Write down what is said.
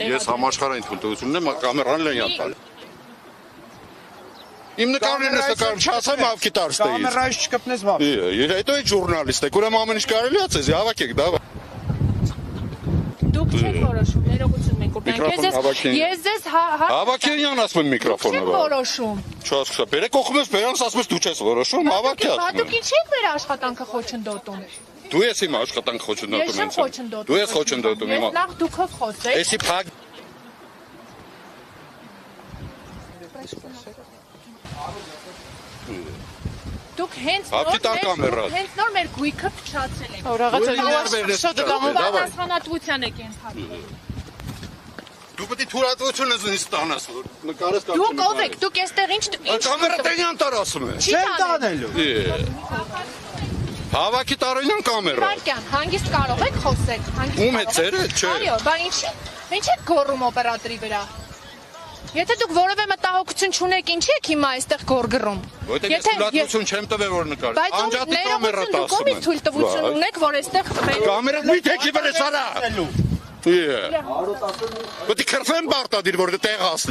Ես համաշխարհային թույլտվությունն եմ կամերան լենյալ տալ։ Իմ նկարներն ես նկարում, չասեմ ավքի տարստեից։ Կամերայից չկպնես բավ։ Հետո է ժուրնալիստ եք, ուրեմն ամեն ինչ կարելի է ցեզ, հավաքեք, դա։ Դուք չեք որոշում, ներողություն մենք ուտենք։ Ես ձեզ Հավաքենյան ասում եմ միկրոֆոնը։ Չեք որոշում։ Չասկսա, բերեք օխում ես, բերանս ասում ես դու չես որոշում, հավաքի ասում եմ։ Դուք ինչ եք մեր աշխատանքը խոչընդոտում։ Դու ես իմ աշխատանքը խոչընդոտում Ես չեմ խոչընդոտում։ Դու ես խոչընդոտում իմ։ Ես նախ դուքով խոսեք։ Էսի փակ Դուք հենց նոր մեր գույքը փչացել եք։ Պատասխանատվության եք ենթարկվում։ Դու պետք է թույլատվությունը ինձ տանաս, որ նկարես կամ Դուք ով եք, դուք այստեղ ինչ կամերա տենյան տար ասում է։ Չեմ տանելու։ Հավաքի տարենյան կամերա։ Վարկյան, հանգիստ կարող եք խոսել։ Ում հետ ծերը, չէ։ Այո, բա ինչ եք գոռում օպերատորի վրա։ Եթե դուք որևէ մտահոգություն չունեք, ինչի եք հիմա այստեղ գոռգռում։ Որտեղ ես թույլատվություն չեմ տվել որ նկար։ Անջատի կամերա տասում։ Դուք ով եք թույլտվություն ունեք, որ այստեղ կամերա մի թեքի վրա սարա։ Պետք է քրֆեն բարտադիր որ տեղ ասնի։